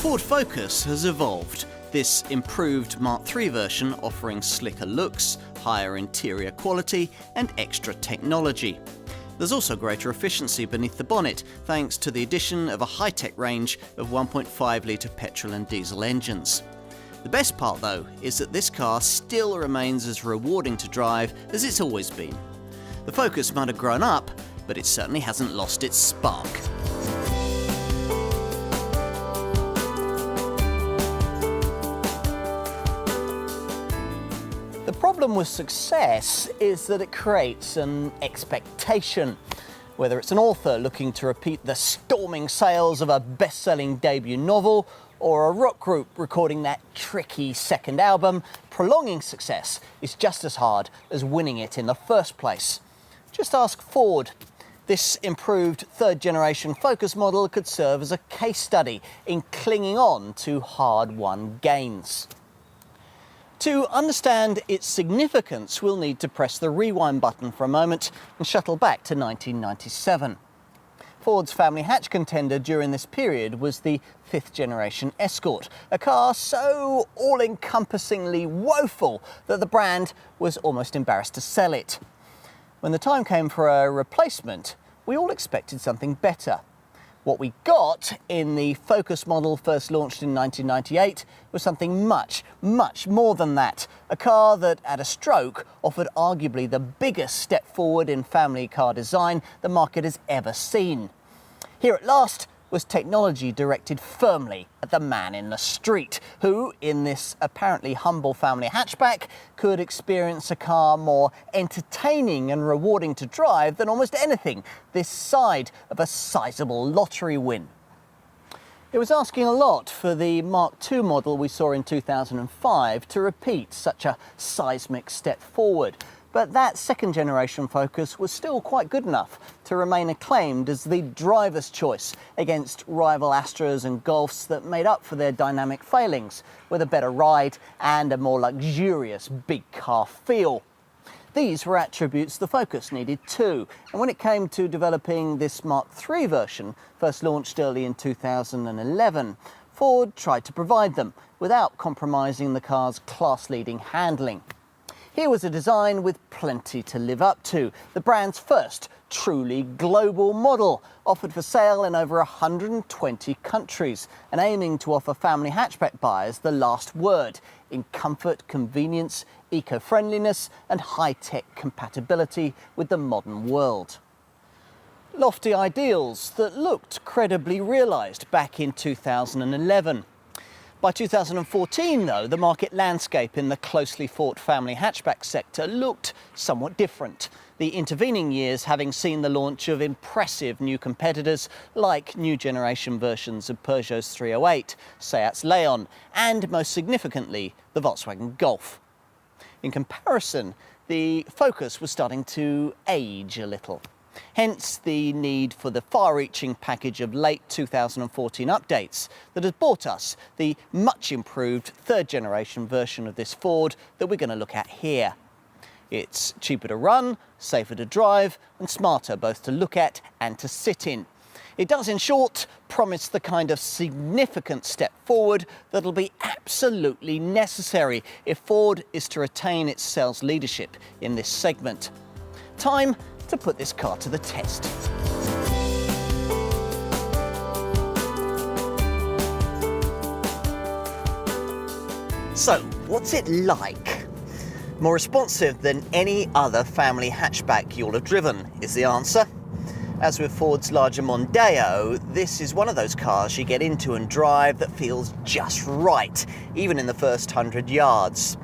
Ford Focus has evolved, this improved Mark III version offering slicker looks, higher interior quality and extra technology. There's also greater efficiency beneath the bonnet thanks to the addition of a high-tech range of 1.5 litre petrol and diesel engines. The best part though is that this car still remains as rewarding to drive as it's always been. The Focus might have grown up, but it certainly hasn't lost its spark. The problem with success is that it creates an expectation. Whether it's an author looking to repeat the storming sales of a best-selling debut novel, or a rock group recording that tricky second album, prolonging success is just as hard as winning it in the first place. Just ask Ford. This improved third-generation Focus model could serve as a case study in clinging on to hard-won gains. To understand its significance, we'll need to press the rewind button for a moment and shuttle back to 1997. Ford's family hatch contender during this period was the fifth-generation Escort, a car so all-encompassingly woeful that the brand was almost embarrassed to sell it. When the time came for a replacement, we all expected something better. What we got in the Focus model first launched in 1998 was something much, much more than that. A car that, at a stroke, offered arguably the biggest step forward in family car design the market has ever seen. Here at last was technology directed firmly at the man in the street, who, in this apparently humble family hatchback, could experience a car more entertaining and rewarding to drive than almost anything this side of a sizable lottery win. It was asking a lot for the Mark II model we saw in 2005 to repeat such a seismic step forward. But that second-generation Focus was still quite good enough to remain acclaimed as the driver's choice against rival Astras and Golfs that made up for their dynamic failings, with a better ride and a more luxurious big car feel. These were attributes the Focus needed too, and when it came to developing this Mark III version, first launched early in 2011, Ford tried to provide them without compromising the car's class-leading handling. Here was a design with plenty to live up to, the brand's first truly global model, offered for sale in over 120 countries, and aiming to offer family hatchback buyers the last word in comfort, convenience, eco-friendliness and high-tech compatibility with the modern world. Lofty ideals that looked credibly realised back in 2011. By 2014, though, the market landscape in the closely fought family hatchback sector looked somewhat different. The intervening years having seen the launch of impressive new competitors like new generation versions of Peugeot's 308, Seat's Leon, and most significantly, the Volkswagen Golf. In comparison, the Focus was starting to age a little. Hence the need for the far-reaching package of late 2014 updates that has brought us the much improved third-generation version of this Ford that we're going to look at here. It's cheaper to run, safer to drive and smarter both to look at and to sit in. It does, in short, promise the kind of significant step forward that'll be absolutely necessary if Ford is to retain its sales leadership in this segment. Time to put this car to the test. So, what's it like? More responsive than any other family hatchback you'll have driven, is the answer. As with Ford's larger Mondeo, this is one of those cars you get into and drive that feels just right, even in the first 100 yards.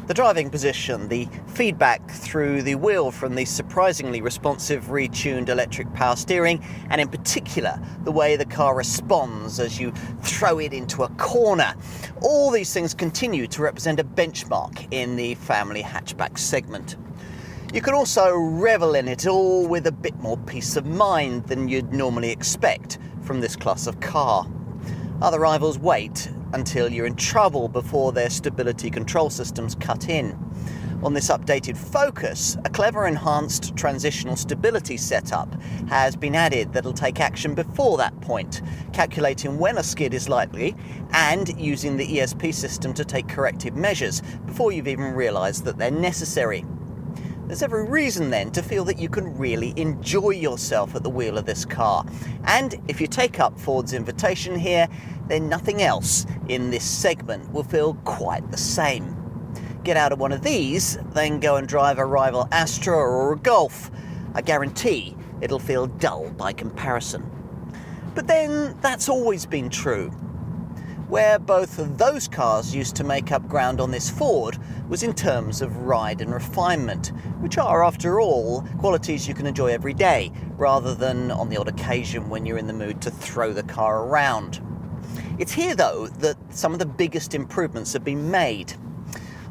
The driving position, the feedback through the wheel from the surprisingly responsive retuned electric power steering, and in particular, the way the car responds as you throw it into a corner. All these things continue to represent a benchmark in the family hatchback segment. You can also revel in it all with a bit more peace of mind than you'd normally expect from this class of car. Other rivals wait until you're in trouble before their stability control systems cut in. On this updated Focus, a clever enhanced transitional stability setup has been added that'll take action before that point, calculating when a skid is likely and using the ESP system to take corrective measures before you've even realised that they're necessary. There's every reason then to feel that you can really enjoy yourself at the wheel of this car. And if you take up Ford's invitation here, then nothing else in this segment will feel quite the same. Get out of one of these, then go and drive a rival Astra or a Golf. I guarantee it'll feel dull by comparison. But then that's always been true. Where both of those cars used to make up ground on this Ford was in terms of ride and refinement, which are, after all, qualities you can enjoy every day, rather than on the odd occasion when you're in the mood to throw the car around. It's here, though, that some of the biggest improvements have been made.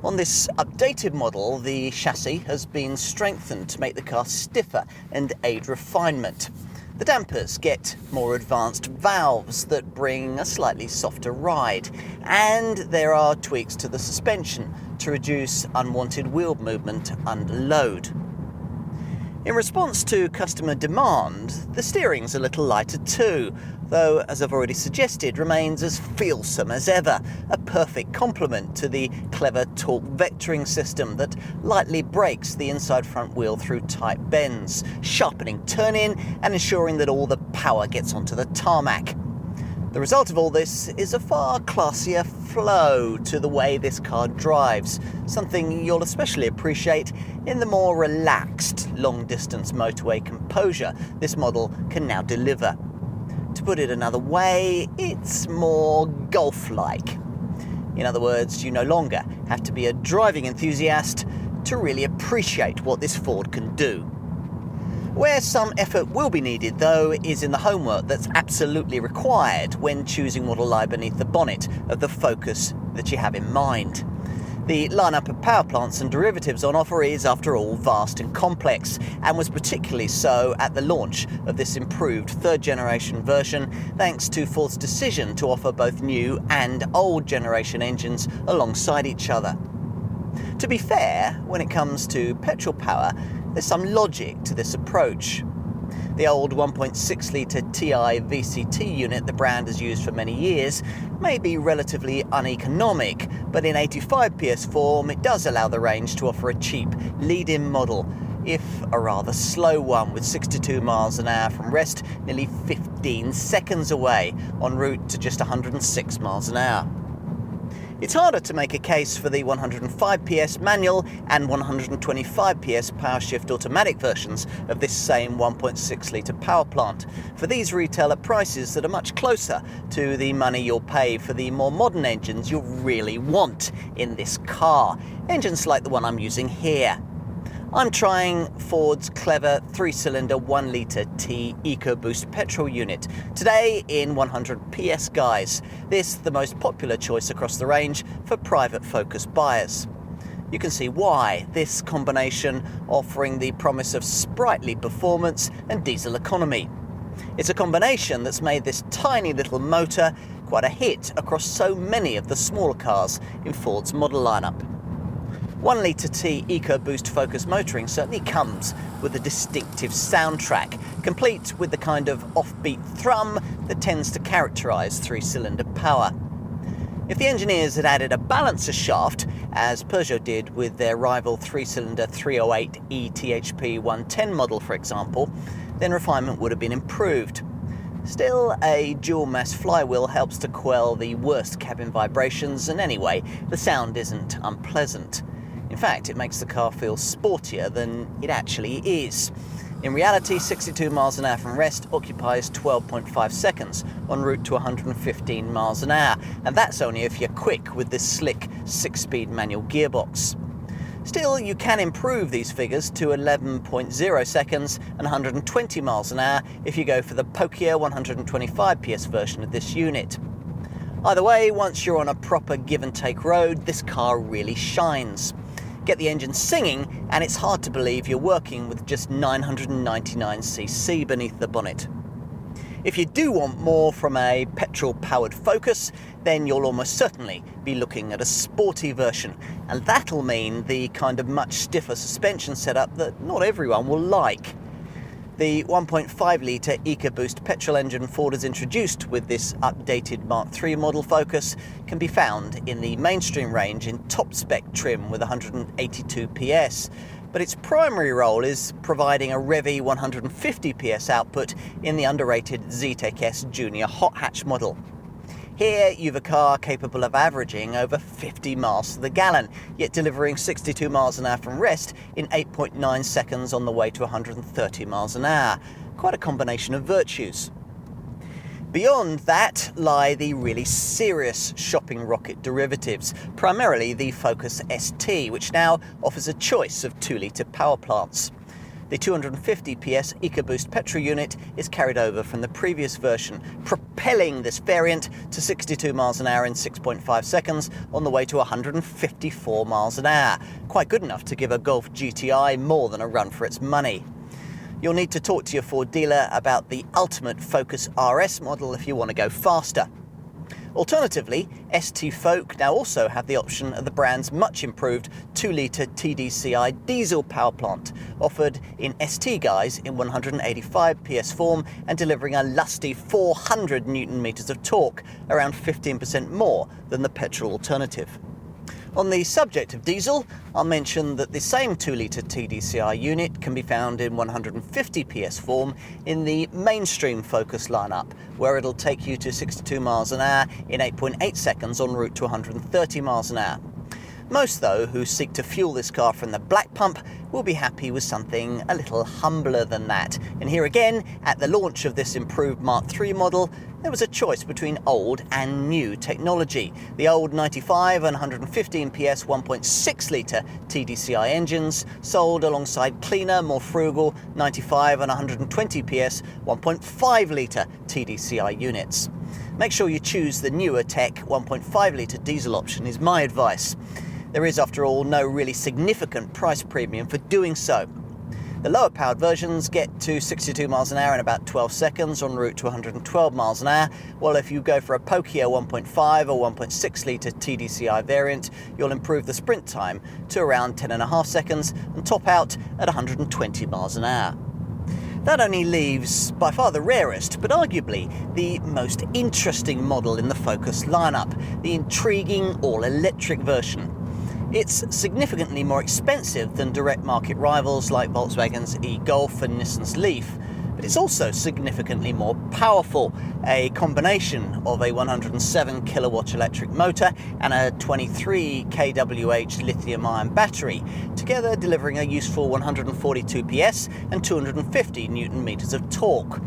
On this updated model, the chassis has been strengthened to make the car stiffer and aid refinement. The dampers get more advanced valves that bring a slightly softer ride, and there are tweaks to the suspension to reduce unwanted wheel movement under load. In response to customer demand, the steering's a little lighter too, though, as I've already suggested, remains as feelsome as ever, a perfect complement to the clever torque vectoring system that lightly brakes the inside front wheel through tight bends, sharpening turn-in and ensuring that all the power gets onto the tarmac. The result of all this is a far classier flow to the way this car drives, something you'll especially appreciate in the more relaxed long-distance motorway composure this model can now deliver. To put it another way, it's more Golf-like. In other words, you no longer have to be a driving enthusiast to really appreciate what this Ford can do. Where some effort will be needed, though, is in the homework that's absolutely required when choosing what will lie beneath the bonnet of the Focus that you have in mind. The lineup of power plants and derivatives on offer is, after all, vast and complex, and was particularly so at the launch of this improved third-generation version, thanks to Ford's decision to offer both new and old generation engines alongside each other. To be fair, when it comes to petrol power, there's some logic to this approach. The old 1.6-litre TI VCT unit the brand has used for many years may be relatively uneconomic, but in 85 PS form it does allow the range to offer a cheap lead-in model, if a rather slow one, with 62 miles an hour from rest, nearly 15 seconds away, en route to just 106 miles an hour. It's harder to make a case for the 105 PS manual and 125 PS power shift automatic versions of this same 1.6-litre power plant, for these retail at prices that are much closer to the money you'll pay for the more modern engines you'll really want in this car, engines like the one I'm using here. I'm trying Ford's clever 3-cylinder 1-litre T EcoBoost petrol unit, today in 100 PS guise, this the most popular choice across the range for private Focus buyers. You can see why, this combination offering the promise of sprightly performance and diesel economy. It's a combination that's made this tiny little motor quite a hit across so many of the smaller cars in Ford's model lineup. 1-litre T EcoBoost Focus motoring certainly comes with a distinctive soundtrack, complete with the kind of offbeat thrum that tends to characterise 3-cylinder power. If the engineers had added a balancer shaft, as Peugeot did with their rival 3-cylinder 308 eTHP 110 model for example, then refinement would have been improved. Still, a dual-mass flywheel helps to quell the worst cabin vibrations, and anyway, the sound isn't unpleasant. In fact, it makes the car feel sportier than it actually is. In reality, 62 miles an hour from rest occupies 12.5 seconds en route to 115 miles an hour, and that's only if you're quick with this slick 6-speed manual gearbox. Still, you can improve these figures to 11.0 seconds and 120 miles an hour if you go for the pokier 125 PS version of this unit. Either way, once you're on a proper give-and-take road, this car really shines. Get the engine singing, and it's hard to believe you're working with just 999cc beneath the bonnet. If you do want more from a petrol-powered Focus, then you'll almost certainly be looking at a sporty version, and that'll mean the kind of much stiffer suspension setup that not everyone will like. The 1.5-litre EcoBoost petrol engine Ford has introduced with this updated Mark III model Focus can be found in the mainstream range in top-spec trim with 182 PS. But its primary role is providing a revvy 150 PS output in the underrated Zetec S Junior hot hatch model. Here you've a car capable of averaging over 50 miles to the gallon, yet delivering 62 miles an hour from rest in 8.9 seconds on the way to 130 miles an hour. Quite a combination of virtues. Beyond that lie the really serious shopping rocket derivatives, primarily the Focus ST, which now offers a choice of 2-litre power plants. The 250 PS EcoBoost petrol unit is carried over from the previous version, propelling this variant to 62 miles an hour in 6.5 seconds on the way to 154 miles an hour. Quite good enough to give a Golf GTI more than a run for its money. You'll need to talk to your Ford dealer about the ultimate Focus RS model if you want to go faster. Alternatively, ST Folk now also have the option of the brand's much improved 2-litre TDCi diesel power plant, offered in ST guise in 185 PS form and delivering a lusty 400 Nm of torque, around 15% more than the petrol alternative. On the subject of diesel, I'll mention that the same 2-litre TDCi unit can be found in 150 PS form in the mainstream Focus lineup, where it'll take you to 62 miles an hour in 8.8 seconds en route to 130 miles an hour. Most, though, who seek to fuel this car from the black pump will be happy with something a little humbler than that. And here again, at the launch of this improved Mark III model, there was a choice between old and new technology. The old 95 and 115 PS 1.6-litre TDCi engines sold alongside cleaner, more frugal 95 and 120 PS 1.5-litre TDCi units. Make sure you choose the newer tech 1.5-litre diesel option is my advice. There is, after all, no really significant price premium for doing so. The lower powered versions get to 62 miles an hour in about 12 seconds en route to 112 miles an hour, while if you go for a pokier 1.5 or 1.6-litre TDCi variant, you'll improve the sprint time to around 10.5 seconds and top out at 120 miles an hour. That only leaves, by far the rarest, but arguably the most interesting model in the Focus lineup, the intriguing all-electric version. It's significantly more expensive than direct market rivals like Volkswagen's e-Golf and Nissan's Leaf, but it's also significantly more powerful, a combination of a 107 kilowatt electric motor and a 23 kWh lithium-ion battery, together delivering a useful 142 PS and 250 Nm of torque.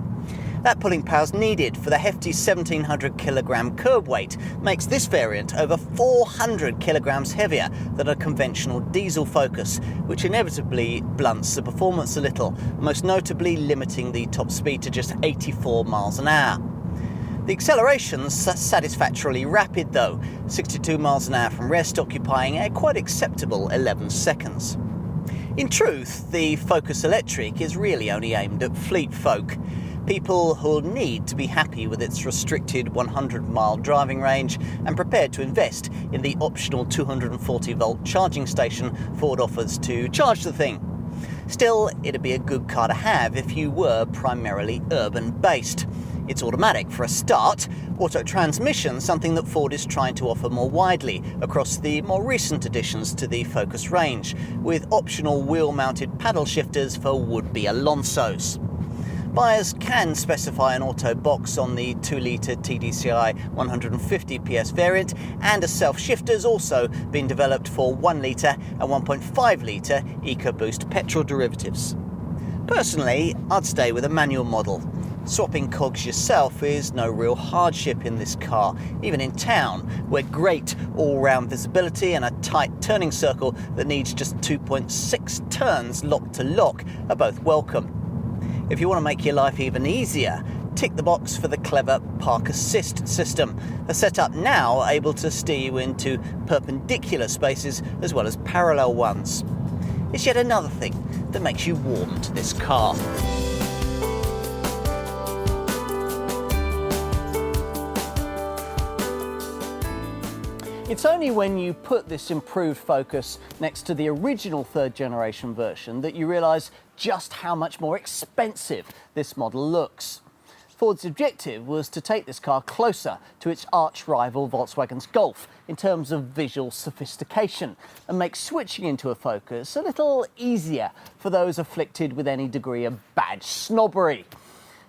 That pulling power's needed for the hefty 1700 kilogram curb weight makes this variant over 400 kilograms heavier than a conventional diesel Focus, which inevitably blunts the performance a little, most notably limiting the top speed to just 84 miles an hour. The acceleration's satisfactorily rapid though, 62 miles an hour from rest occupying a quite acceptable 11 seconds. In truth, the Focus Electric is really only aimed at fleet folk. People who'll need to be happy with its restricted 100-mile driving range and prepared to invest in the optional 240-volt charging station Ford offers to charge the thing. Still, it'd be a good car to have if you were primarily urban-based. It's automatic for a start, auto transmission something that Ford is trying to offer more widely across the more recent additions to the Focus range, with optional wheel-mounted paddle shifters for would-be Alonsos. Buyers can specify an auto box on the 2-litre TDCi 150 PS variant, and a self-shifter has also been developed for 1-litre and 1.5-litre EcoBoost petrol derivatives. Personally, I'd stay with a manual model. Swapping cogs yourself is no real hardship in this car, even in town, where great all-round visibility and a tight turning circle that needs just 2.6 turns lock to lock are both welcome. If you want to make your life even easier, tick the box for the clever Park Assist system, a setup now able to steer you into perpendicular spaces as well as parallel ones. It's yet another thing that makes you warm to this car. It's only when you put this improved focus next to the original third generation version that you realise just how much more expensive this model looks. Ford's objective was to take this car closer to its arch-rival Volkswagen's Golf in terms of visual sophistication and make switching into a Focus a little easier for those afflicted with any degree of badge snobbery.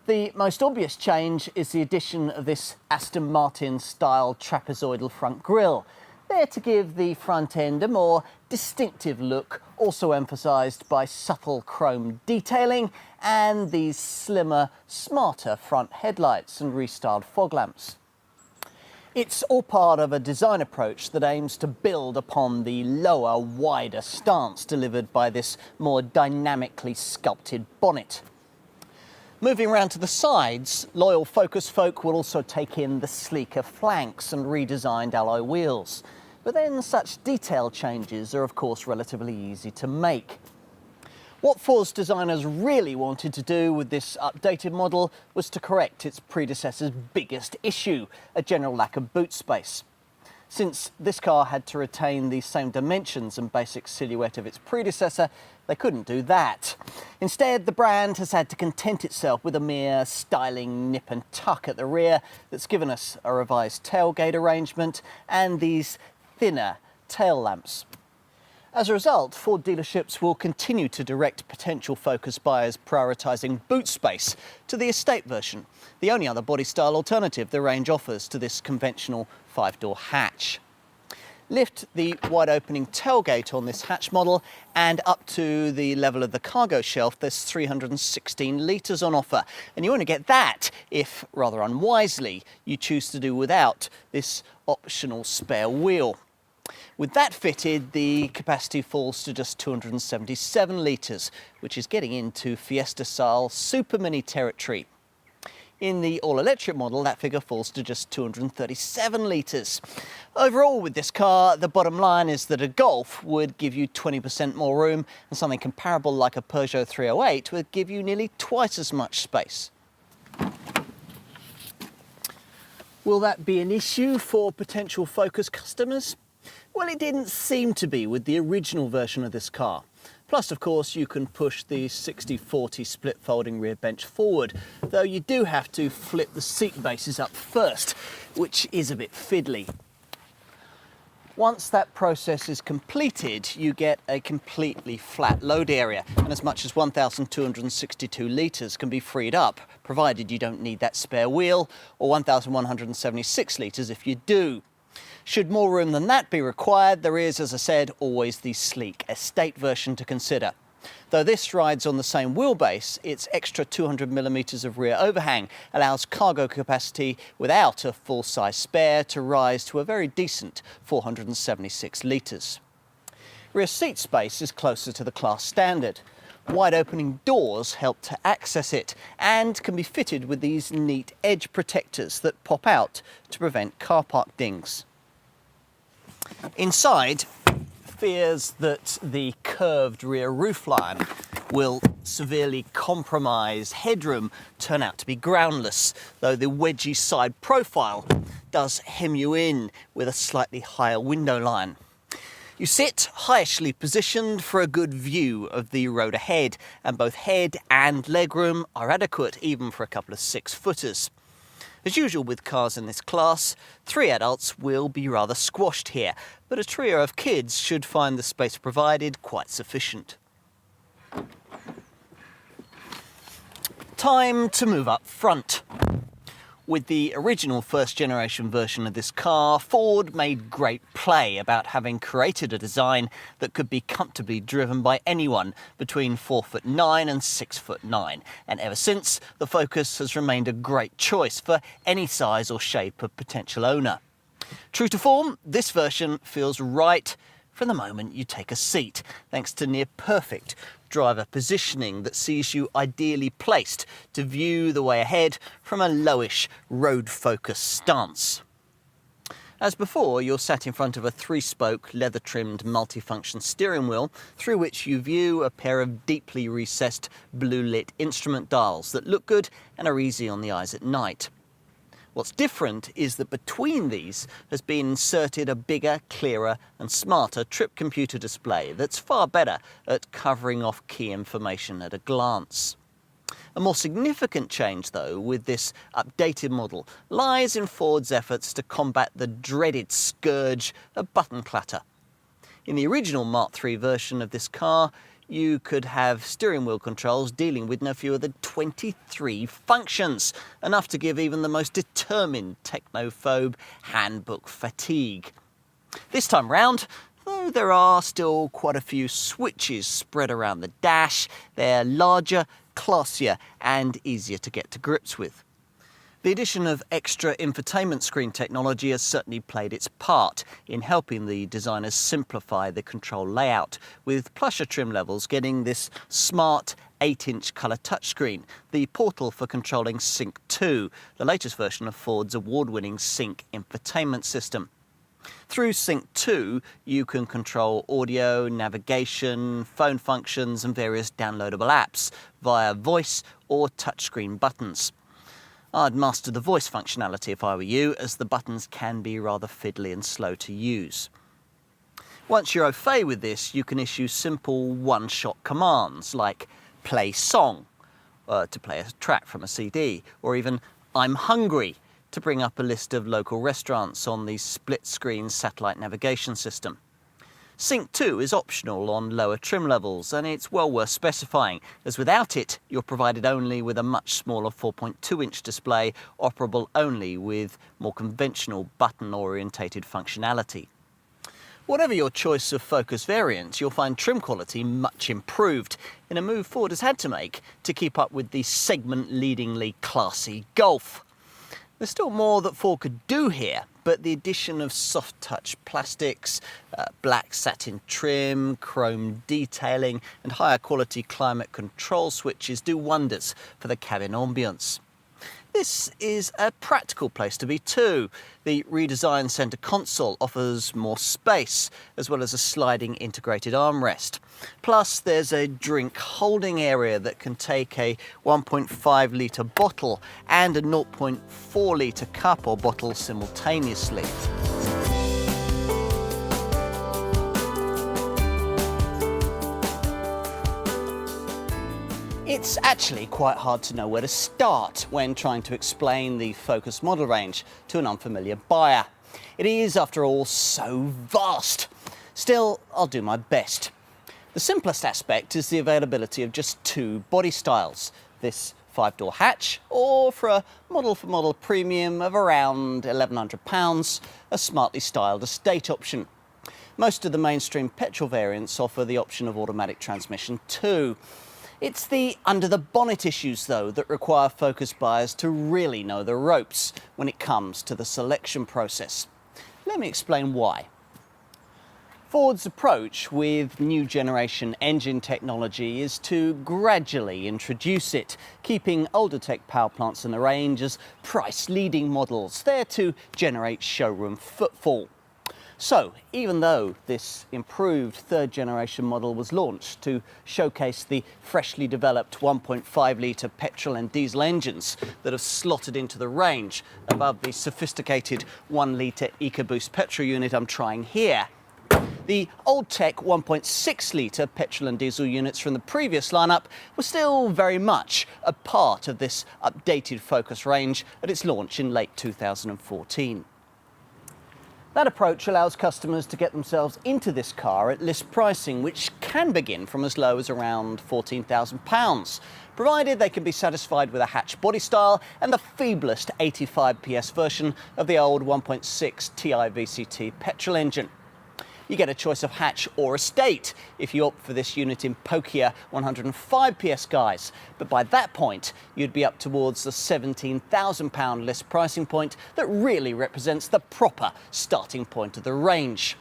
The most obvious change is the addition of this Aston Martin-style trapezoidal front grille, there to give the front end a more distinctive look, also emphasised by subtle chrome detailing and these slimmer, smarter front headlights and restyled fog lamps. It's all part of a design approach that aims to build upon the lower, wider stance delivered by this more dynamically sculpted bonnet. Moving around to the sides, loyal Focus folk will also take in the sleeker flanks and redesigned alloy wheels. But then such detail changes are of course relatively easy to make. What Ford's designers really wanted to do with this updated model was to correct its predecessor's biggest issue, a general lack of boot space. Since this car had to retain the same dimensions and basic silhouette of its predecessor, they couldn't do that. Instead, the brand has had to content itself with a mere styling nip and tuck at the rear that's given us a revised tailgate arrangement and these thinner tail lamps. As a result, Ford dealerships will continue to direct potential Focus buyers prioritising boot space to the estate version, the only other body style alternative the range offers to this conventional 5-door hatch. Lift the wide opening tailgate on this hatch model and up to the level of the cargo shelf there's 316 litres on offer, and you only get that if, rather unwisely, you choose to do without this optional spare wheel. With that fitted, the capacity falls to just 277 litres, which is getting into Fiesta-style Super Mini territory. In the all-electric model, that figure falls to just 237 litres. Overall, with this car, the bottom line is that a Golf would give you 20% more room, and something comparable like a Peugeot 308 would give you nearly twice as much space. Will that be an issue for potential Focus customers? Well, it didn't seem to be with the original version of this car. Plus, of course, you can push the 60-40 split folding rear bench forward, though you do have to flip the seat bases up first, which is a bit fiddly. Once that process is completed, you get a completely flat load area, and as much as 1,262 litres can be freed up, provided you don't need that spare wheel, or 1,176 litres if you do. Should more room than that be required, there is, as I said, always the sleek estate version to consider. Though this rides on the same wheelbase, its extra 200mm of rear overhang allows cargo capacity without a full-size spare to rise to a very decent 476 litres. Rear seat space is closer to the class standard. Wide opening doors help to access it and can be fitted with these neat edge protectors that pop out to prevent car park dings. Inside, fears that the curved rear roofline will severely compromise headroom turn out to be groundless, though the wedgy side profile does hem you in with a slightly higher window line. You sit highishly positioned for a good view of the road ahead, and both head and legroom are adequate even for a couple of 6-footers. As usual with cars in this class, 3 adults will be rather squashed here, but a trio of kids should find the space provided quite sufficient. Time to move up front. With the original first-generation version of this car, Ford made great play about having created a design that could be comfortably driven by anyone between 4'9" and 6'9", and ever since, the Focus has remained a great choice for any size or shape of potential owner. True to form, this version feels right from the moment you take a seat, thanks to near-perfect driver positioning that sees you ideally placed to view the way ahead from a lowish road-focused stance. As before, you're sat in front of a 3-spoke, leather-trimmed, multifunction steering wheel through which you view a pair of deeply recessed, blue-lit instrument dials that look good and are easy on the eyes at night. What's different is that between these has been inserted a bigger, clearer and smarter trip computer display that's far better at covering off key information at a glance. A more significant change, though, with this updated model lies in Ford's efforts to combat the dreaded scourge of button clutter. In the original Mark III version of this car, you could have steering wheel controls dealing with no fewer than 23 functions, enough to give even the most determined technophobe handbook fatigue. This time round, though there are still quite a few switches spread around the dash, they're larger, classier and easier to get to grips with. The addition of extra infotainment screen technology has certainly played its part in helping the designers simplify the control layout, with plusher trim levels getting this smart 8-inch colour touchscreen, the portal for controlling Sync 2, the latest version of Ford's award-winning Sync infotainment system. Through Sync 2, you can control audio, navigation, phone functions and various downloadable apps via voice or touchscreen buttons. I'd master the voice functionality if I were you, as the buttons can be rather fiddly and slow to use. Once you're au fait with this, you can issue simple one-shot commands like play song to play a track from a CD, or even I'm hungry to bring up a list of local restaurants on the split-screen satellite navigation system. Sync 2 is optional on lower trim levels, and it's well worth specifying, as without it you're provided only with a much smaller 4.2-inch display, operable only with more conventional button-orientated functionality. Whatever your choice of Focus variant, you'll find trim quality much improved, in a move Ford has had to make to keep up with the segment-leadingly classy Golf. There's still more that Ford could do here, but the addition of soft-touch plastics, black satin trim, chrome detailing and higher quality climate control switches do wonders for the cabin ambience. This is a practical place to be too. The redesigned centre console offers more space, as well as a sliding integrated armrest. Plus, there's a drink holding area that can take a 1.5 litre bottle and a 0.4 litre cup or bottle simultaneously. It's actually quite hard to know where to start when trying to explain the Focus model range to an unfamiliar buyer. It is, after all, so vast. Still, I'll do my best. The simplest aspect is the availability of just two body styles, this 5-door hatch, or for a model-for-model premium of around £1,100, a smartly styled estate option. Most of the mainstream petrol variants offer the option of automatic transmission too. It's the under-the-bonnet issues, though, that require Focus buyers to really know the ropes when it comes to the selection process. Let me explain why. Ford's approach with new generation engine technology is to gradually introduce it, keeping older tech power plants in the range as price-leading models, there to generate showroom footfall. So, even though this improved third-generation model was launched to showcase the freshly developed 1.5 litre petrol and diesel engines that have slotted into the range above the sophisticated 1 litre EcoBoost petrol unit I'm trying here, the old-tech 1.6 litre petrol and diesel units from the previous lineup were still very much a part of this updated Focus range at its launch in late 2014. That approach allows customers to get themselves into this car at list pricing, which can begin from as low as around £14,000, provided they can be satisfied with a hatch body style and the feeblest 85 PS version of the old 1.6 Ti VCT petrol engine. You get a choice of hatch or estate if you opt for this unit in pokier 105 PS guise, but by that point you'd be up towards the £17,000 list pricing point that really represents the proper starting point of the range.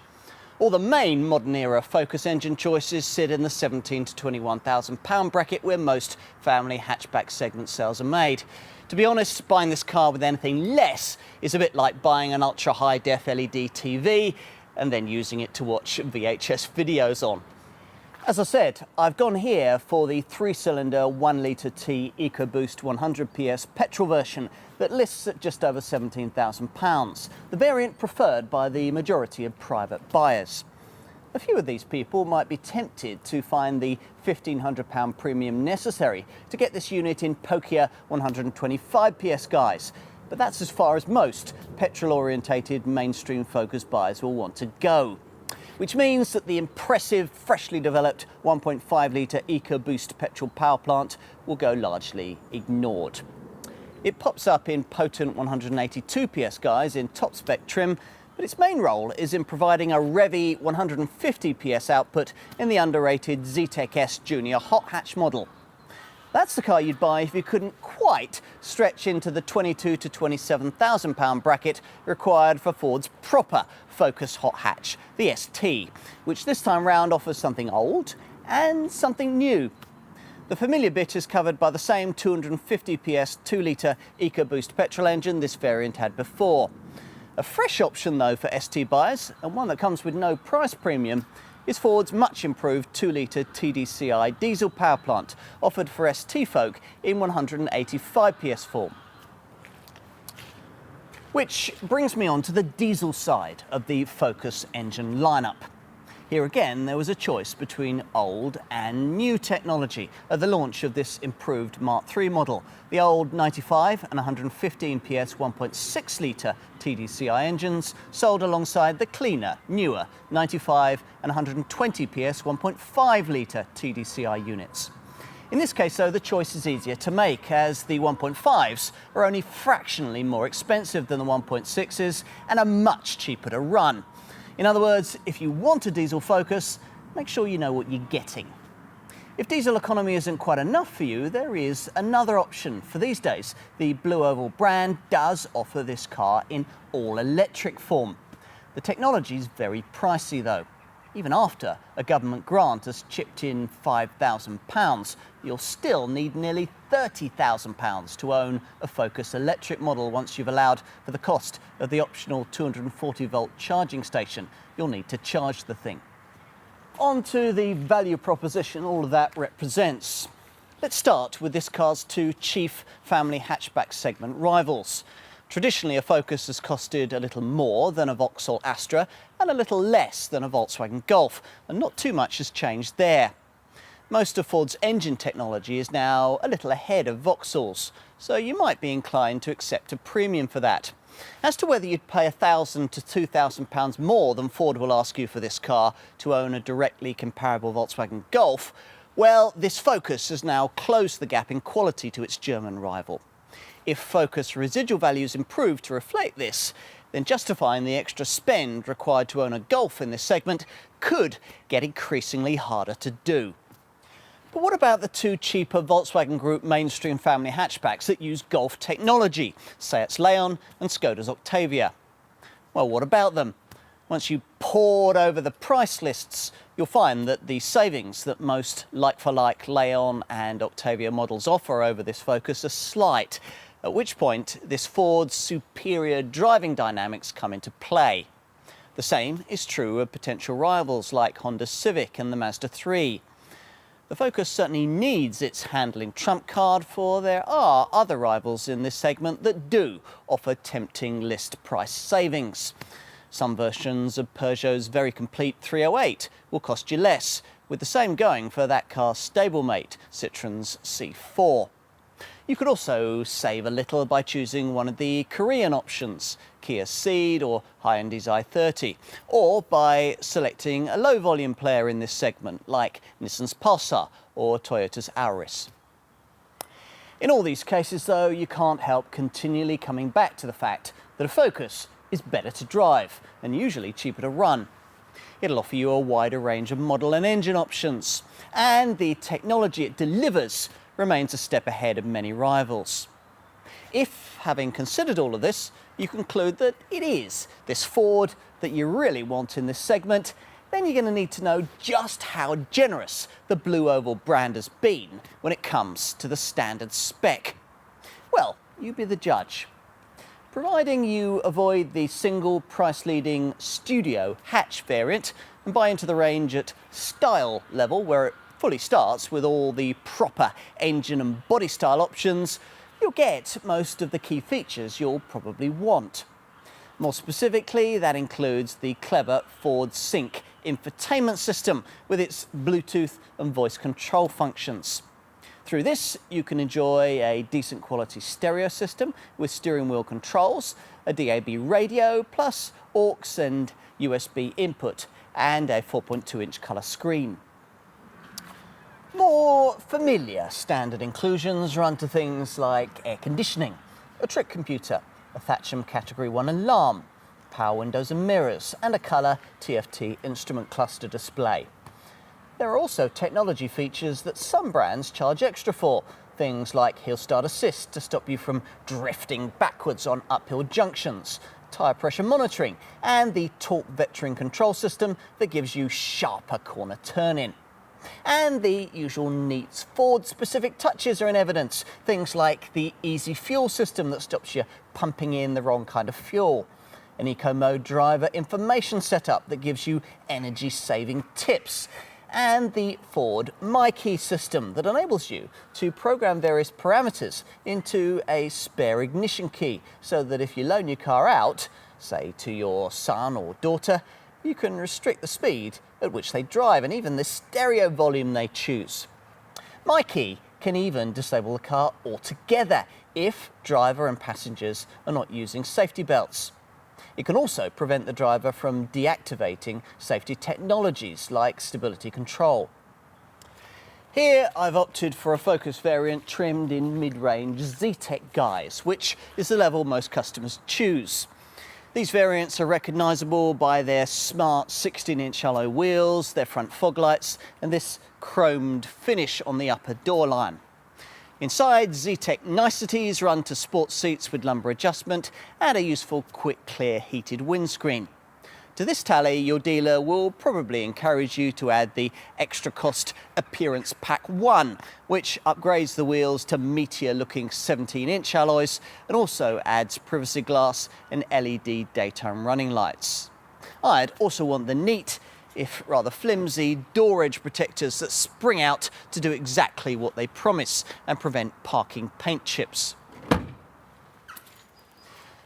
All the main modern era Focus engine choices sit in the £17,000 to £21,000 bracket, where most family hatchback segment sales are made. To be honest, buying this car with anything less is a bit like buying an ultra high def LED TV and then using it to watch VHS videos on. As I said, I've gone here for the 3-cylinder 1 litre T EcoBoost 100 PS petrol version that lists at just over £17,000, the variant preferred by the majority of private buyers. A few of these people might be tempted to find the £1,500 premium necessary to get this unit in pokier 125 PS guise, but that's as far as most petrol-orientated mainstream Focus buyers will want to go. Which means that the impressive, freshly developed 1.5 litre EcoBoost petrol power plant will go largely ignored. It pops up in potent 182 PS guise in top spec trim, but its main role is in providing a revvy 150 PS output in the underrated Zetec S Junior hot hatch model. That's the car you'd buy if you couldn't quite stretch into the £22,000 to £27,000 bracket required for Ford's proper Focus hot hatch, the ST, which this time round offers something old and something new. The familiar bit is covered by the same 250 PS 2 litre EcoBoost petrol engine this variant had before. A fresh option though for ST buyers, and one that comes with no price premium, is Ford's much improved 2 litre TDCi diesel power plant, offered for ST folk in 185 PS form. Which brings me on to the diesel side of the Focus engine lineup. Here again, there was a choice between old and new technology at the launch of this improved Mark III model. The old 95 and 115 PS 1.6 litre TDCi engines sold alongside the cleaner, newer 95 and 120 PS 1.5 litre TDCi units. In this case, though, the choice is easier to make, as the 1.5s are only fractionally more expensive than the 1.6s and are much cheaper to run. In other words, if you want a diesel Focus, make sure you know what you're getting. If diesel economy isn't quite enough for you, there is another option for these days. The Blue Oval brand does offer this car in all-electric form. The technology is very pricey though. Even after a government grant has chipped in £5,000, you'll still need nearly £30,000 to own a Focus electric model once you've allowed for the cost of the optional 240-volt charging station you'll need to charge the thing. On to the value proposition all of that represents. Let's start with this car's two chief family hatchback segment rivals. Traditionally, a Focus has costed a little more than a Vauxhall Astra and a little less than a Volkswagen Golf, and not too much has changed there. Most of Ford's engine technology is now a little ahead of Vauxhall's, so you might be inclined to accept a premium for that. As to whether you'd pay £1,000 to £2,000 more than Ford will ask you for this car to own a directly comparable Volkswagen Golf, well, this Focus has now closed the gap in quality to its German rival. If Focus residual values improve to reflect this, then justifying the extra spend required to own a Golf in this segment could get increasingly harder to do. But what about the two cheaper Volkswagen Group mainstream family hatchbacks that use Golf technology, Seat's Leon and Skoda's Octavia? Well, what about them? Once you pored over the price lists, you'll find that the savings that most like-for-like Leon and Octavia models offer over this Focus are slight, at which point this Ford's superior driving dynamics come into play. The same is true of potential rivals like Honda's Civic and the Mazda 3. The Focus certainly needs its handling trump card, for there are other rivals in this segment that do offer tempting list price savings. Some versions of Peugeot's very complete 308 will cost you less, with the same going for that car's stablemate, Citroen's C4. You could also save a little by choosing one of the Korean options, Kia's Ceed or Hyundai's i30, or by selecting a low-volume player in this segment, like Nissan's Pulsar or Toyota's Auris. In all these cases, though, you can't help continually coming back to the fact that a Focus is better to drive and usually cheaper to run. It'll offer you a wider range of model and engine options, and the technology it delivers remains a step ahead of many rivals. If, having considered all of this, you conclude that it is this Ford that you really want in this segment, then you're going to need to know just how generous the Blue Oval brand has been when it comes to the standard spec. Well, you be the judge. Providing you avoid the single price-leading Studio hatch variant and buy into the range at style level, where it fully starts with all the proper engine and body style options, you'll get most of the key features you'll probably want. More specifically, that includes the clever Ford Sync infotainment system with its Bluetooth and voice control functions. Through this, you can enjoy a decent quality stereo system with steering wheel controls, a DAB radio, plus aux and USB input, and a 4.2-inch colour screen. More familiar standard inclusions run to things like air conditioning, a trick computer, a Thatcham Category 1 alarm, power windows and mirrors, and a colour TFT instrument cluster display. There are also technology features that some brands charge extra for, things like hill start assist to stop you from drifting backwards on uphill junctions, tyre pressure monitoring, and the torque vectoring control system that gives you sharper corner turning. And the usual neat Ford-specific touches are in evidence, things like the easy fuel system that stops you pumping in the wrong kind of fuel, an eco mode driver information setup that gives you energy-saving tips, and the Ford My Key system that enables you to program various parameters into a spare ignition key, so that if you loan your car out, say to your son or daughter, you can restrict the speed at which they drive and even the stereo volume they choose. My Key can even disable the car altogether if driver and passengers are not using safety belts. It can also prevent the driver from deactivating safety technologies like stability control. Here I've opted for a Focus variant trimmed in mid-range Z-Tech guise, which is the level most customers choose. These variants are recognisable by their smart 16-inch alloy wheels, their front fog lights, and this chromed finish on the upper door line. Inside, Z-Tech niceties run to sports seats with lumbar adjustment and a useful quick clear heated windscreen. To this tally, your dealer will probably encourage you to add the extra cost Appearance Pack 1, which upgrades the wheels to meteor-looking 17-inch alloys and also adds privacy glass and LED daytime running lights. I'd also want the neat, if rather flimsy, door edge protectors that spring out to do exactly what they promise and prevent parking paint chips.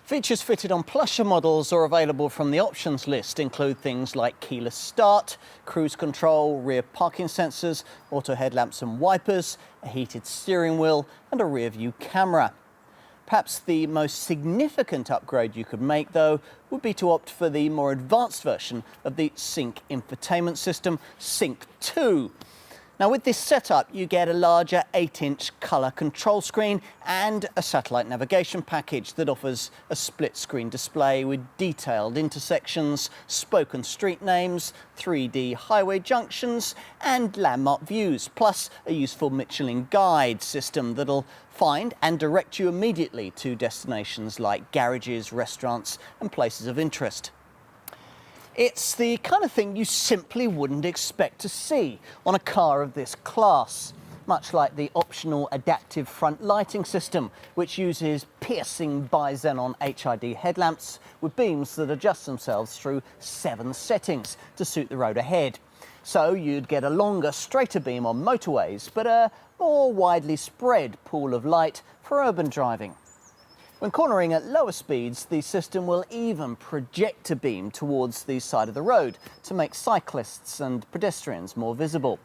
Features fitted on plusher models or available from the options list include things like keyless start, cruise control, rear parking sensors, auto headlamps and wipers, a heated steering wheel and a rear view camera. Perhaps the most significant upgrade you could make, though, would be to opt for the more advanced version of the Sync infotainment system, Sync 2. Now, with this setup, you get a larger 8-inch colour control screen and a satellite navigation package that offers a split-screen display with detailed intersections, spoken street names, 3D highway junctions and landmark views, plus a useful Michelin guide system that'll find and direct you immediately to destinations like garages, restaurants and places of interest. It's the kind of thing you simply wouldn't expect to see on a car of this class, much like the optional adaptive front lighting system, which uses piercing bi-xenon HID headlamps with beams that adjust themselves through 7 settings to suit the road ahead. So you'd get a longer, straighter beam on motorways, but a more widely spread pool of light for urban driving. When cornering at lower speeds, the system will even project a beam towards the side of the road to make cyclists and pedestrians more visible.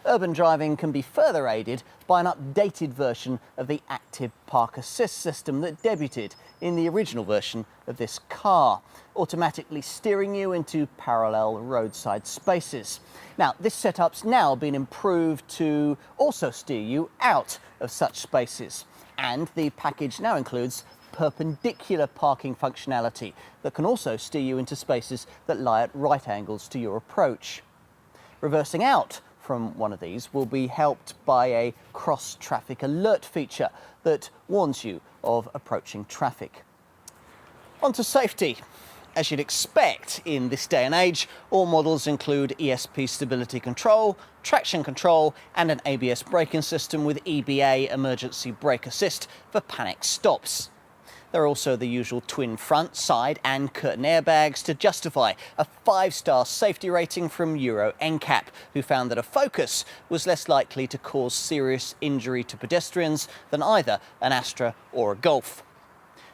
Urban driving can be further aided by an updated version of the active park assist system that debuted in the original version of this car, automatically steering you into parallel roadside spaces. Now, this setup's now been improved to also steer you out of such spaces. And the package now includes perpendicular parking functionality that can also steer you into spaces that lie at right angles to your approach. Reversing out from one of these will be helped by a cross-traffic alert feature that warns you of approaching traffic. On to safety. As you'd expect in this day and age, all models include ESP stability control, traction control and an ABS braking system with EBA emergency brake assist for panic stops. There are also the usual twin front, side and curtain airbags to justify a 5-star safety rating from Euro NCAP, who found that a Focus was less likely to cause serious injury to pedestrians than either an Astra or a Golf.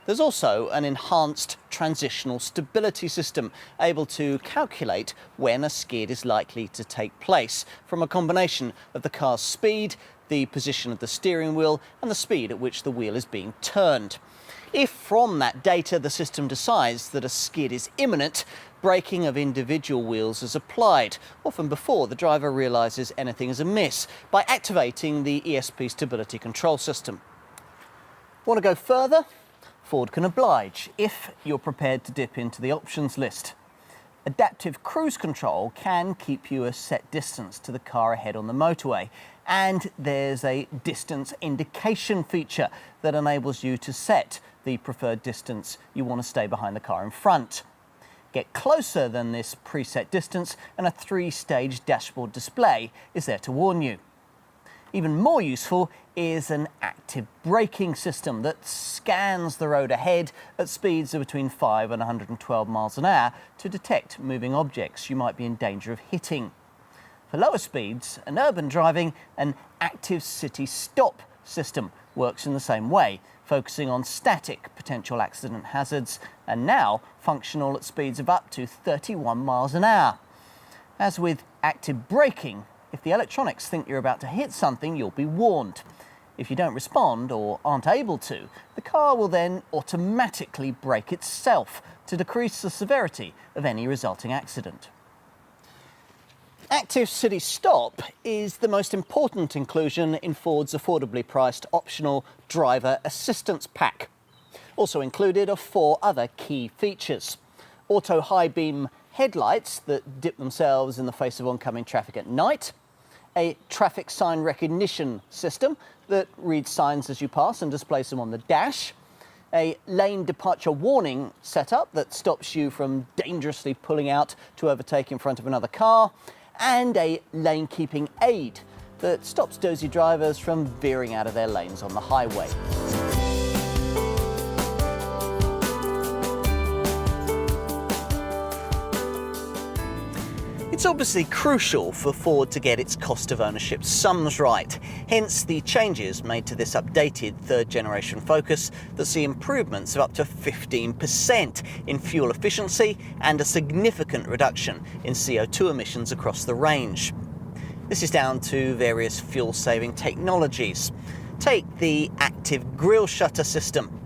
There's also an enhanced transitional stability system, able to calculate when a skid is likely to take place from a combination of the car's speed, the position of the steering wheel and the speed at which the wheel is being turned. If from that data the system decides that a skid is imminent, braking of individual wheels is applied, often before the driver realises anything is amiss, by activating the ESP stability control system. Want to go further? Ford can oblige if you're prepared to dip into the options list. Adaptive cruise control can keep you a set distance to the car ahead on the motorway, and there's a distance indication feature that enables you to set the preferred distance you want to stay behind the car in front. Get closer than this preset distance and a 3-stage dashboard display is there to warn you. Even more useful is an active braking system that scans the road ahead at speeds of between 5 and 112 miles an hour to detect moving objects you might be in danger of hitting. For lower speeds and urban driving, an active city stop system works in the same way, focusing on static potential accident hazards and now functional at speeds of up to 31 miles an hour. As with active braking, if the electronics think you're about to hit something, you'll be warned. If you don't respond or aren't able to, the car will then automatically brake itself to decrease the severity of any resulting accident. Active City Stop is the most important inclusion in Ford's affordably priced optional driver assistance pack. Also included are 4 other key features: auto high beam headlights that dip themselves in the face of oncoming traffic at night, a traffic sign recognition system that reads signs as you pass and displays them on the dash, a lane departure warning setup that stops you from dangerously pulling out to overtake in front of another car, and a lane keeping aid that stops dozy drivers from veering out of their lanes on the highway. It's obviously crucial for Ford to get its cost of ownership sums right, hence the changes made to this updated third-generation Focus that see improvements of up to 15% in fuel efficiency and a significant reduction in CO2 emissions across the range. This is down to various fuel-saving technologies. Take the active grille shutter system.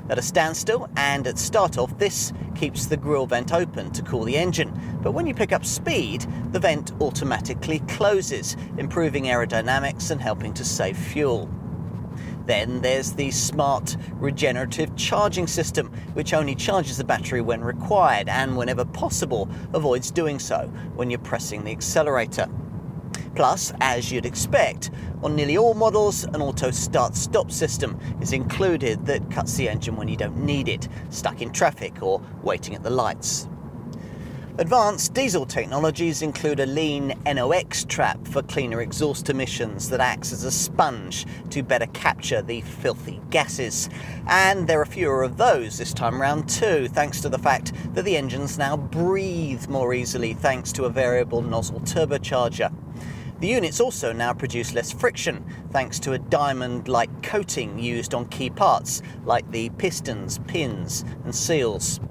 At a standstill and at start-off, this keeps the grille vent open to cool the engine, but when you pick up speed, the vent automatically closes, improving aerodynamics and helping to save fuel. Then there's the smart regenerative charging system, which only charges the battery when required and, whenever possible, avoids doing so when you're pressing the accelerator. Plus, as you'd expect, on nearly all models, an auto start-stop system is included that cuts the engine when you don't need it, stuck in traffic or waiting at the lights. Advanced diesel technologies include a lean NOx trap for cleaner exhaust emissions that acts as a sponge to better capture the filthy gases. And there are fewer of those this time round too, thanks to the fact that the engines now breathe more easily thanks to a variable nozzle turbocharger. The units also now produce less friction, thanks to a diamond-like coating used on key parts, like the pistons, pins and seals.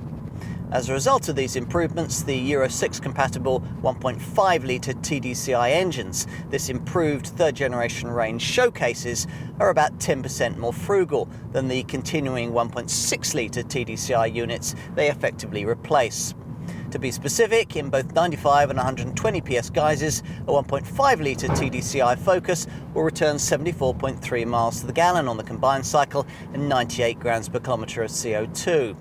As a result of these improvements, the Euro 6 compatible 1.5-litre TDCI engines, this improved third-generation range showcases, are about 10% more frugal than the continuing 1.6-litre TDCI units they effectively replace. To be specific, in both 95 and 120 PS guises, a 1.5-litre TDCI Focus will return 74.3 miles to the gallon on the combined cycle and 98 grams per kilometre of CO2.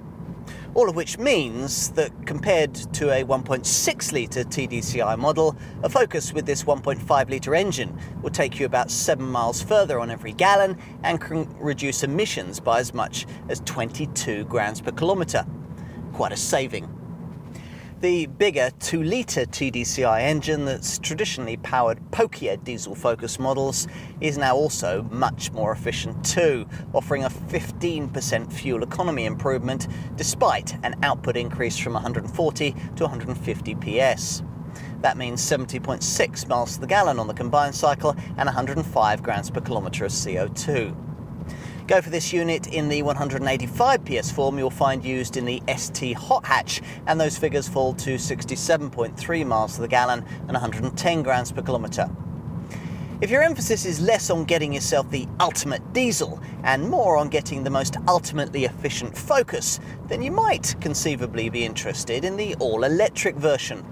All of which means that compared to a 1.6-litre TDCI model, a Focus with this 1.5-litre engine will take you about 7 miles further on every gallon and can reduce emissions by as much as 22 grams per kilometre. Quite a saving. The bigger 2-litre TDCi engine that's traditionally powered pokier diesel-focused models is now also much more efficient too, offering a 15% fuel economy improvement despite an output increase from 140 to 150 PS. That means 70.6 miles to the gallon on the combined cycle and 105 grams per kilometre of CO2. Go for this unit in the 185 PS form you'll find used in the ST hot hatch, and those figures fall to 67.3 miles to the gallon and 110 grams per kilometre. If your emphasis is less on getting yourself the ultimate diesel and more on getting the most ultimately efficient Focus, then you might conceivably be interested in the all-electric version.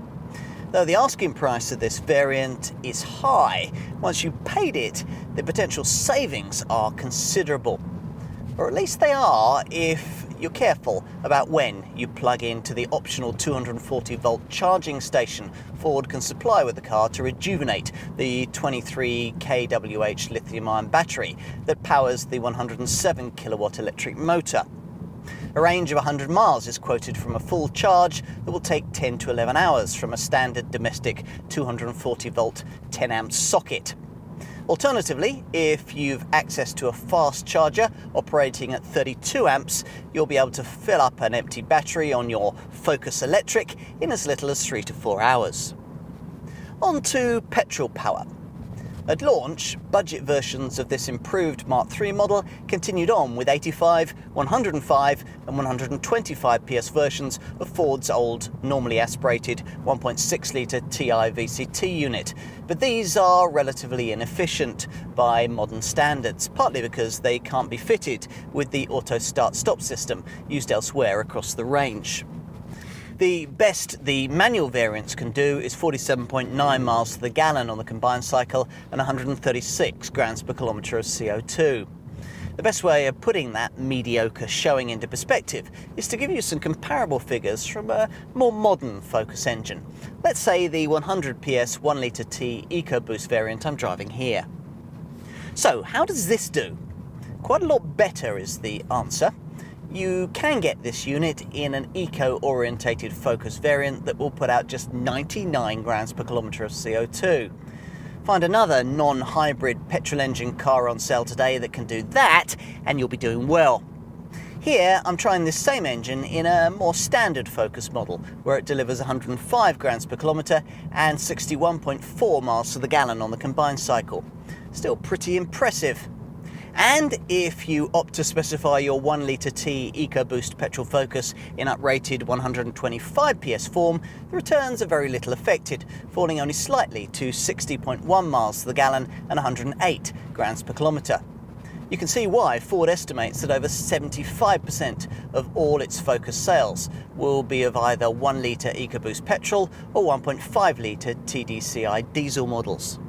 Though the asking price of this variant is high, once you've paid it, the potential savings are considerable. Or at least they are if you're careful about when you plug into the optional 240-volt charging station Ford can supply with the car to rejuvenate the 23 kWh lithium-ion battery that powers the 107 kilowatt electric motor. A range of 100 miles is quoted from a full charge that will take 10 to 11 hours from a standard domestic 240-volt 10-amp socket. Alternatively, if you've access to a fast charger operating at 32 amps, you'll be able to fill up an empty battery on your Focus Electric in as little as 3 to 4 hours. On to petrol power. At launch, budget versions of this improved Mark III model continued on with 85, 105 and 125 PS versions of Ford's old, normally aspirated 1.6-litre TI VCT unit, but these are relatively inefficient by modern standards, partly because they can't be fitted with the auto start-stop system used elsewhere across the range. The best the manual variants can do is 47.9 miles to the gallon on the combined cycle and 136 grams per kilometre of CO2. The best way of putting that mediocre showing into perspective is to give you some comparable figures from a more modern Focus engine. Let's say the 100 PS 1-litre T EcoBoost variant I'm driving here. So how does this do? Quite a lot better is the answer. You can get this unit in an eco-orientated Focus variant that will put out just 99 grams per kilometre of CO2. Find another non-hybrid petrol engine car on sale today that can do that and you'll be doing well. Here I'm trying this same engine in a more standard Focus model where it delivers 105 grams per kilometre and 61.4 miles to the gallon on the combined cycle. Still pretty impressive. And if you opt to specify your 1-litre T EcoBoost petrol Focus in uprated 125 PS form, the returns are very little affected, falling only slightly to 60.1 miles to the gallon and 108 grams per kilometre. You can see why Ford estimates that over 75% of all its Focus sales will be of either 1-litre EcoBoost petrol or 1.5-litre TDCi diesel models.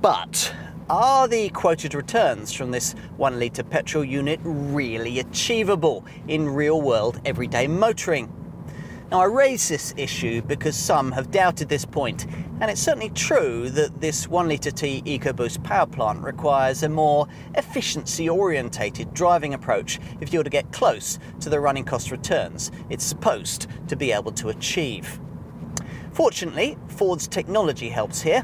But are the quoted returns from this 1-litre petrol unit really achievable in real-world everyday motoring? Now, I raise this issue because some have doubted this point, and it's certainly true that this 1-litre T EcoBoost power plant requires a more efficiency-orientated driving approach if you're to get close to the running cost returns it's supposed to be able to achieve. Fortunately, Ford's technology helps here.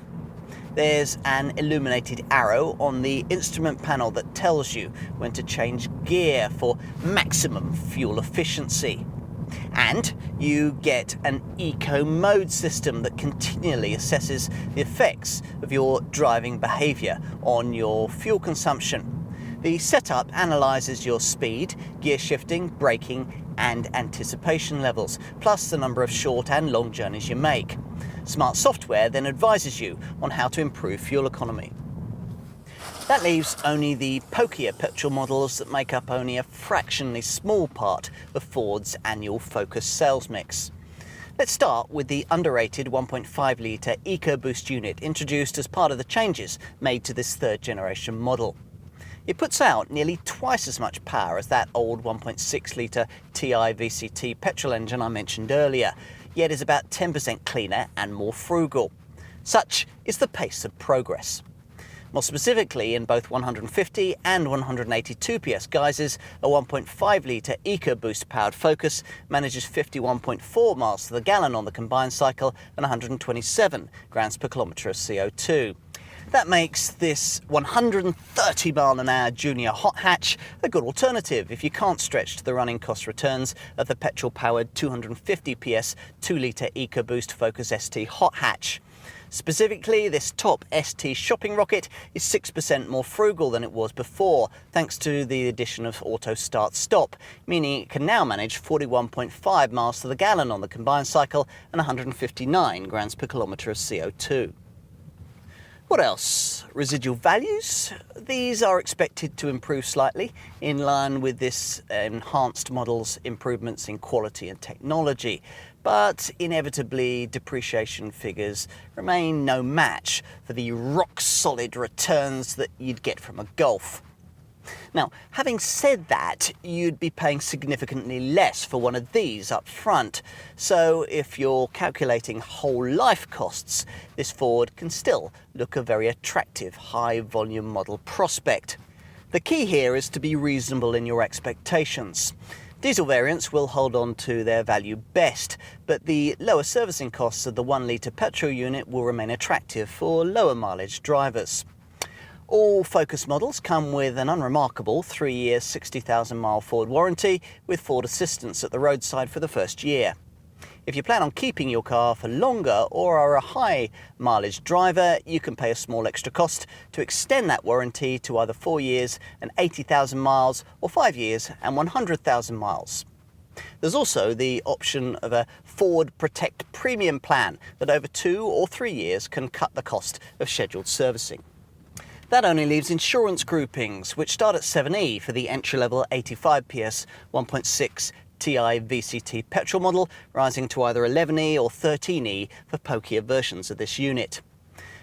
There's an illuminated arrow on the instrument panel that tells you when to change gear for maximum fuel efficiency. And you get an eco mode system that continually assesses the effects of your driving behaviour on your fuel consumption. The setup analyses your speed, gear shifting, braking and anticipation levels, plus the number of short and long journeys you make. Smart software then advises you on how to improve fuel economy. That leaves only the pokier petrol models that make up only a fractionally small part of Ford's annual Focus sales mix. Let's start with the underrated 1.5-litre EcoBoost unit introduced as part of the changes made to this third-generation model. It puts out nearly twice as much power as that old 1.6-litre TI VCT petrol engine I mentioned earlier, yet is about 10% cleaner and more frugal. Such is the pace of progress. More specifically, in both 150 and 182 PS guises, a 1.5 litre EcoBoost powered Focus manages 51.4 miles to the gallon on the combined cycle and 127 grams per kilometre of CO2. That makes this 130 mile an hour junior hot hatch a good alternative if you can't stretch to the running cost returns of the petrol-powered 250 PS 2 litre EcoBoost Focus ST hot hatch. Specifically, this top ST shopping rocket is 6% more frugal than it was before, thanks to the addition of auto start-stop, meaning it can now manage 41.5 miles to the gallon on the combined cycle and 159 grams per kilometre of CO2. What else? Residual values. These are expected to improve slightly in line with this enhanced model's improvements in quality and technology. But inevitably, depreciation figures remain no match for the rock-solid returns that you'd get from a Golf. Now, having said that, you'd be paying significantly less for one of these up front. So if you're calculating whole life costs, this Ford can still look a very attractive high-volume model prospect. The key here is to be reasonable in your expectations. Diesel variants will hold on to their value best, but the lower servicing costs of the 1 litre petrol unit will remain attractive for lower mileage drivers. All Focus models come with an unremarkable 3-year 60,000 mile Ford warranty with Ford assistance at the roadside for the first year. If you plan on keeping your car for longer or are a high mileage driver, you can pay a small extra cost to extend that warranty to either 4 years and 80,000 miles or 5 years and 100,000 miles. There's also the option of a Ford Protect Premium plan that over 2 or 3 years can cut the cost of scheduled servicing. That only leaves insurance groupings, which start at 7E for the entry-level 85 PS 1.6 Ti VCT petrol model, rising to either 11E or 13E for pokier versions of this unit.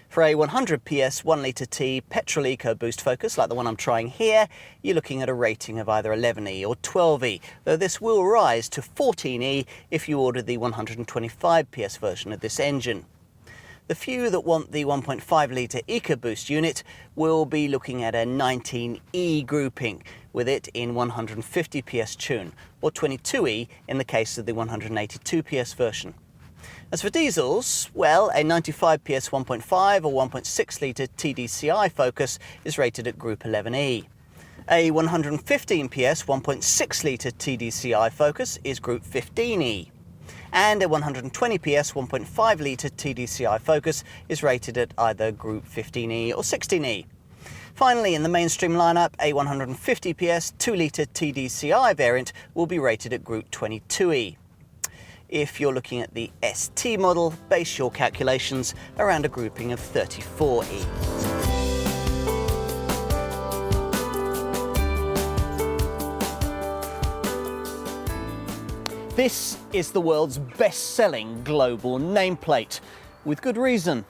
For a 100 PS 1 litre T petrol EcoBoost Focus, like the one I'm trying here, you're looking at a rating of either 11E or 12E, though this will rise to 14E if you order the 125 PS version of this engine. The few that want the 1.5 litre EcoBoost unit will be looking at a 19E grouping, with it in 150 PS tune, or 22E in the case of the 182 PS version. As for diesels, well, a 95 PS 1.5 or 1.6 litre TDCi Focus is rated at Group 11E. A 115 PS 1.6 litre TDCi Focus is Group 15E. And a 120 PS 1.5 litre TDCi Focus is rated at either Group 15E or 16E. Finally, in the mainstream lineup, a 150 PS 2 litre TDCi variant will be rated at Group 22E. If you're looking at the ST model, base your calculations around a grouping of 34E. This is the world's best-selling global nameplate, with good reason.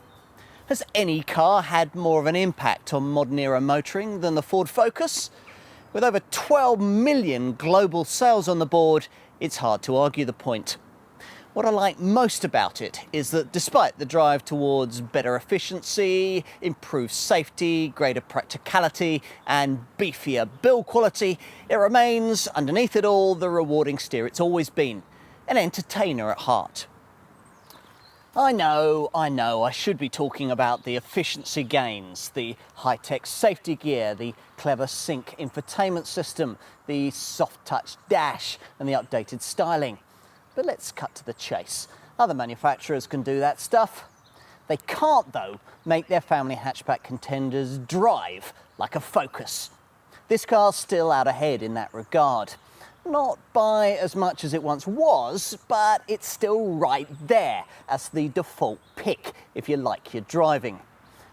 Has any car had more of an impact on modern-era motoring than the Ford Focus? With over 12 million global sales on the board, it's hard to argue the point. What I like most about it is that despite the drive towards better efficiency, improved safety, greater practicality and beefier build quality, it remains, underneath it all, the rewarding steer it's always been, an entertainer at heart. I know, I should be talking about the efficiency gains, the high-tech safety gear, the clever sync infotainment system, the soft-touch dash and the updated styling. But let's cut to the chase. Other manufacturers can do that stuff. They can't, though, make their family hatchback contenders drive like a Focus. This car's still out ahead in that regard. Not by as much as it once was, but it's still right there as the default pick if you like your driving.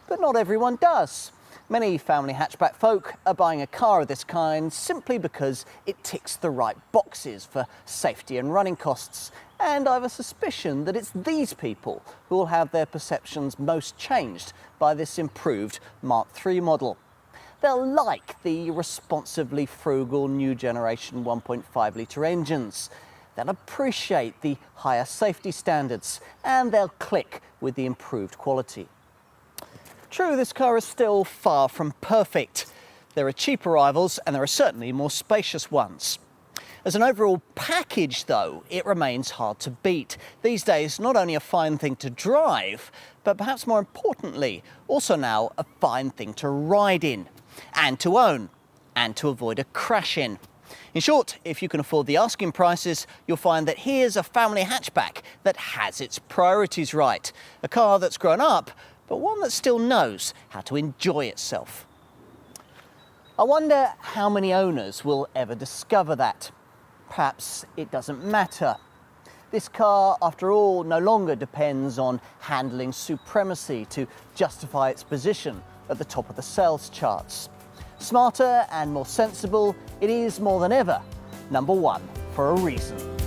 But not everyone does. Many family hatchback folk are buying a car of this kind simply because it ticks the right boxes for safety and running costs, and I have a suspicion that it's these people who will have their perceptions most changed by this improved Mark III model. They'll like the responsively frugal new generation 1.5 litre engines. They'll appreciate the higher safety standards, and they'll click with the improved quality. True, this car is still far from perfect. There are cheaper rivals and there are certainly more spacious ones. As an overall package, though, it remains hard to beat. These days, not only a fine thing to drive, but perhaps more importantly, also now a fine thing to ride in, and to own, and to avoid a crash in. In short, if you can afford the asking prices, you'll find that here's a family hatchback that has its priorities right. A car that's grown up, but one that still knows how to enjoy itself. I wonder how many owners will ever discover that. Perhaps it doesn't matter. This car, after all, no longer depends on handling supremacy to justify its position at the top of the sales charts. Smarter and more sensible, it is more than ever number one for a reason.